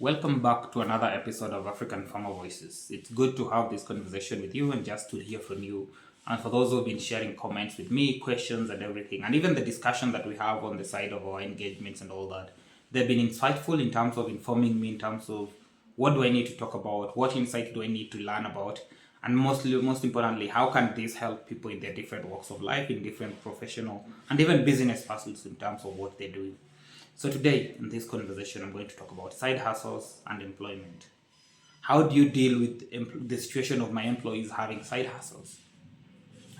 Welcome back to another episode of African Farmer Voices. It's good to have this conversation with you and just to hear from you. And for those who've been sharing comments with me, questions and everything, and even the discussion that we have on the side of our engagements and all that, they've been insightful in terms of informing me in terms of what do I need to talk about, what insight do I need to learn about, and most importantly, how can this help people in their different walks of life, in different professional and even business pursuits in terms of what they're doing. So today, in this conversation, I'm going to talk about side hustles and employment. How do you deal with the situation of my employees having side hustles?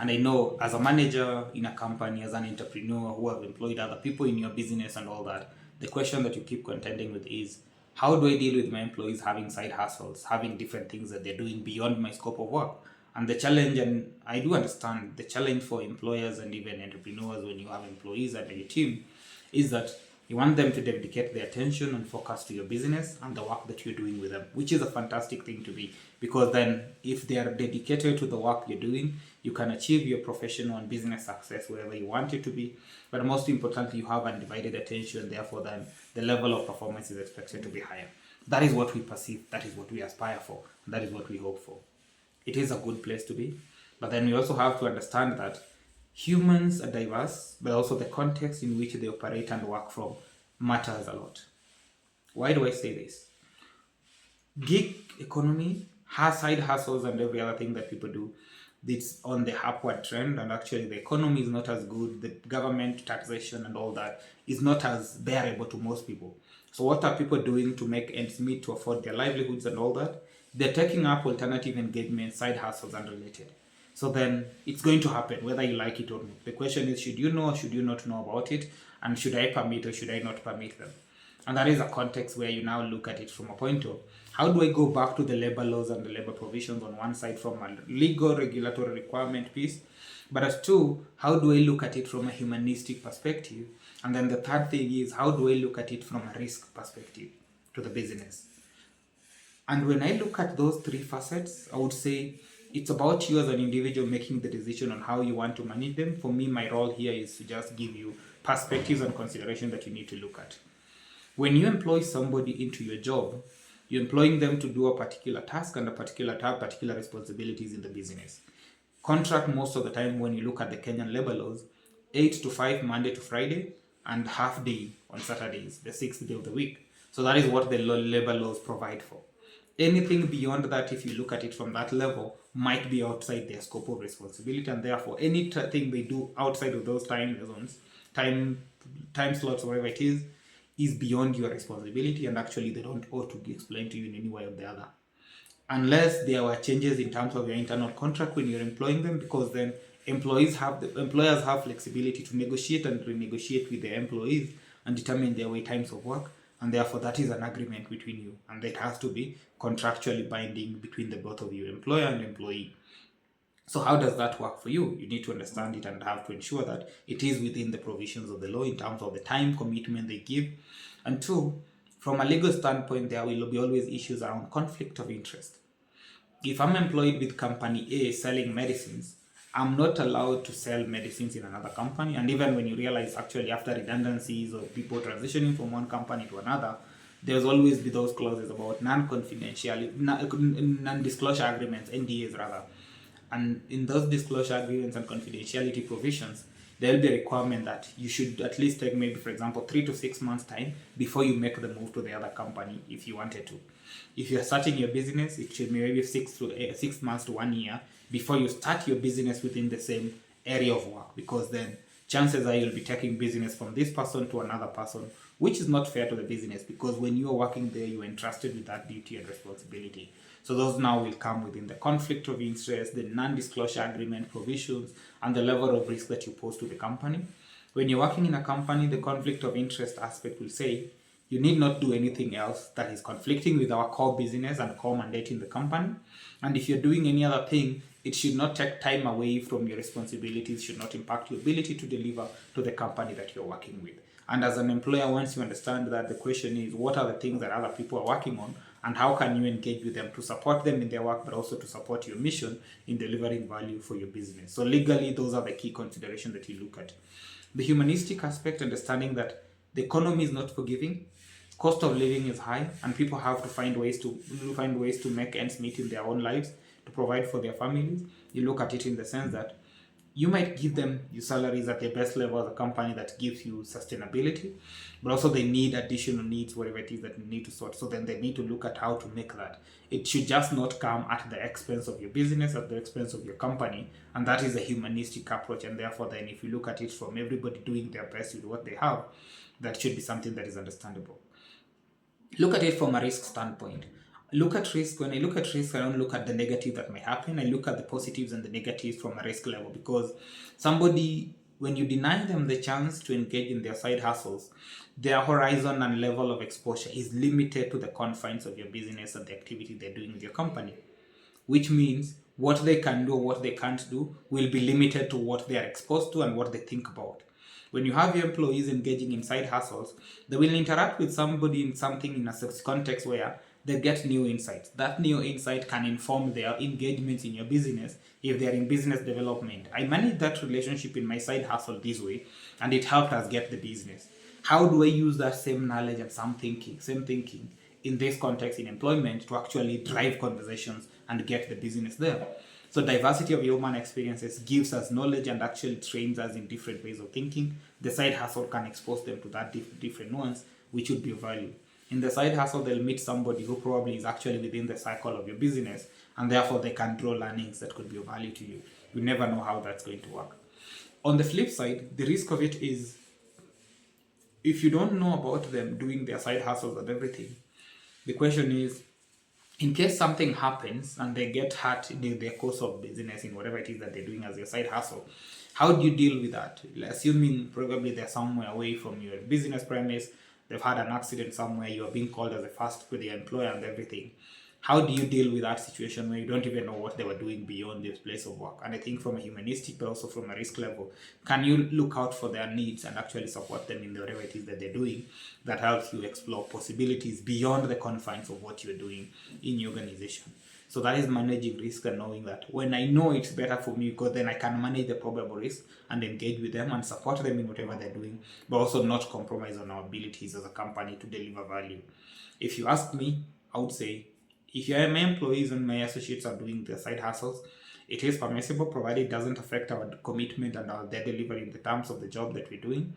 And I know as a manager in a company, as an entrepreneur who have employed other people in your business and all that, the question that you keep contending with is, how do I deal with my employees having side hustles, having different things that they're doing beyond my scope of work? And the challenge, and I do understand the challenge for employers and even entrepreneurs when you have employees under your team, is that you want them to dedicate their attention and focus to your business and the work that you're doing with them, which is a fantastic thing to be, because then if they are dedicated to the work you're doing, you can achieve your professional and business success wherever you want it to be. But most importantly, you have undivided attention, therefore then the level of performance is expected to be higher. That is what we perceive, that is what we aspire for, and that is what we hope for. It is a good place to be, but then we also have to understand that humans are diverse, but also the context in which they operate and work from matters a lot. Why do I say this? Gig economy has side hustles and every other thing that people do. It's on the upward trend, and actually the economy is not as good. The government taxation and all that is not as bearable to most people. So what are people doing to make ends meet, to afford their livelihoods and all that? They're taking up alternative engagement, side hustles unrelated. So then it's going to happen whether you like it or not. The question is, should you know or should you not know about it? And should I permit or should I not permit them? And that is a context where you now look at it from a point of, how do I go back to the labor laws and the labor provisions on one side from a legal regulatory requirement piece, but as two, how do I look at it from a humanistic perspective? And then the third thing is, how do I look at it from a risk perspective to the business? And when I look at those three facets, I would say it's about you as an individual making the decision on how you want to manage them. For me, my role here is to just give you perspectives and consideration that you need to look at. When you employ somebody into your job, you're employing them to do a particular task and a particular responsibilities in the business. Contract most of the time, when you look at the Kenyan labor laws, 8 to 5 Monday to Friday and half day on Saturdays, the sixth day of the week. So that is what the labor laws provide for. Anything beyond that, if you look at it from that level, might be outside their scope of responsibility, and therefore anything they do outside of those time zones, time slots, whatever it is beyond your responsibility, and actually they don't owe to explain to you in any way or the other. Unless there were changes in terms of your internal contract when you're employing them, because then employers have flexibility to negotiate and renegotiate with their employees and determine their wait times of work, and therefore that is an agreement between you, and that has to be contractually binding between the both of you, employer and employee. So how does that work for you? You need to understand it and have to ensure that it is within the provisions of the law in terms of the time commitment they give. And two, from a legal standpoint, there will be always issues around conflict of interest. If I'm employed with company A selling medicines, I'm not allowed to sell medicines in another company. And even when you realize, actually, after redundancies or people transitioning from one company to another, there's always be those clauses about non-confidentiality, non-disclosure agreements, NDAs rather. And in those disclosure agreements and confidentiality provisions, there will be a requirement that you should at least take, maybe for example, 3 to 6 months time before you make the move to the other company if you wanted to. If you're starting your business, it should be maybe 6 months to 1 year before you start your business within the same area of work, because then chances are you'll be taking business from this person to another person, which is not fair to the business, because when you are working there, you are entrusted with that duty and responsibility. So those now will come within the conflict of interest, the non-disclosure agreement provisions, and the level of risk that you pose to the company. When you're working in a company, the conflict of interest aspect will say, you need not do anything else that is conflicting with our core business and core mandate in the company. And if you're doing any other thing, it should not take time away from your responsibilities, should not impact your ability to deliver to the company that you're working with. And as an employer, once you understand that, the question is, what are the things that other people are working on, and how can you engage with them to support them in their work, but also to support your mission in delivering value for your business. So legally, those are the key considerations that you look at. The humanistic aspect, understanding that the economy is not forgiving. Cost of living is high, and people have to find ways to make ends meet in their own lives to provide for their families. You look at it in the sense that you might give them your salaries at the best level of the company that gives you sustainability, but also they need additional needs, whatever it is that you need to sort. So then they need to look at how to make that. It should just not come at the expense of your business, at the expense of your company, and that is a humanistic approach. And therefore, then if you look at it from everybody doing their best with what they have, that should be something that is understandable. Look at it from a risk standpoint. Look at risk. When I look at risk, I don't look at the negative that may happen. I look at the positives and the negatives from a risk level, because somebody, when you deny them the chance to engage in their side hustles, their horizon and level of exposure is limited to the confines of your business and the activity they're doing with your company, which means what they can do or what they can't do will be limited to what they are exposed to and what they think about. When you have your employees engaging in side hustles, they will interact with somebody in something in a context where they get new insights. That new insight can inform their engagements in your business if they are in business development. I manage that relationship in my side hustle this way, and it helped us get the business. How do I use that same knowledge and same thinking in this context in employment to actually drive conversations and get the business there? So diversity of human experiences gives us knowledge and actually trains us in different ways of thinking. The side hustle can expose them to that different nuance, which would be of value. In the side hustle, they'll meet somebody who probably is actually within the cycle of your business, and therefore they can draw learnings that could be of value to you. You never know how that's going to work. On the flip side, the risk of it is, if you don't know about them doing their side hustles and everything, the question is, in case something happens and they get hurt in the course of business in whatever it is that they're doing as your side hustle, how do you deal with that? Assuming probably they're somewhere away from your business premise, they've had an accident somewhere, you are being called as a first with the employer and everything. How do you deal with that situation where you don't even know what they were doing beyond this place of work? And I think from a humanistic, but also from a risk level, can you look out for their needs and actually support them in whatever it is that they're doing that helps you explore possibilities beyond the confines of what you're doing in your organization? So that is managing risk and knowing that when I know it's better for me, because then I can manage the probable risk and engage with them and support them in whatever they're doing, but also not compromise on our abilities as a company to deliver value. If you ask me, I would say, if my employees and my associates are doing their side hustles, it is permissible provided it doesn't affect our commitment and their delivery in the terms of the job that we're doing.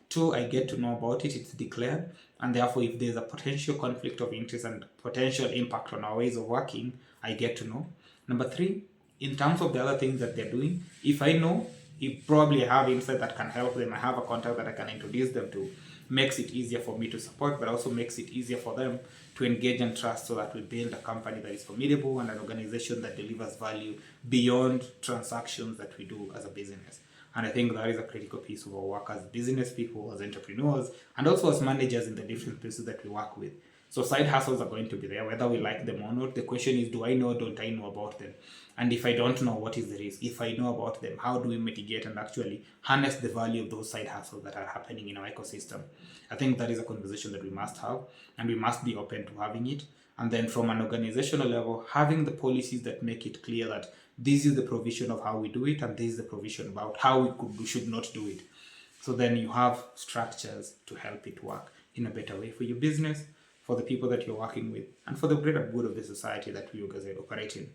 2, I get to know about it, it's declared, and therefore if there's a potential conflict of interest and potential impact on our ways of working, I get to know. Number 3, in terms of the other things that they're doing, if I know, you probably have insight that can help them, I have a contact that I can introduce them to, makes it easier for me to support, but also makes it easier for them to engage and trust, so that we build a company that is formidable and an organization that delivers value beyond transactions that we do as a business. And I think that is a critical piece of our work as business people, as entrepreneurs, and also as managers in the different places that we work with. So side hustles are going to be there, whether we like them or not. The question is, do I know, don't I know about them? And if I don't know, what is the risk? If I know about them, how do we mitigate and actually harness the value of those side hustles that are happening in our ecosystem? I think that is a conversation that we must have, and we must be open to having it. And then from an organizational level, having the policies that make it clear that this is the provision of how we do it, and this is the provision about how we should not do it. So then you have structures to help it work in a better way for your business, for the people that you're working with, and for the greater good of the society that we operate in.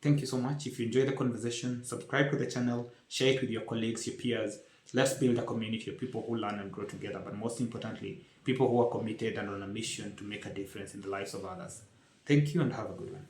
Thank you so much. If you enjoy the conversation, subscribe to the channel, share it with your colleagues, your peers. Let's build a community of people who learn and grow together, but most importantly, people who are committed and on a mission to make a difference in the lives of others. Thank you and have a good one.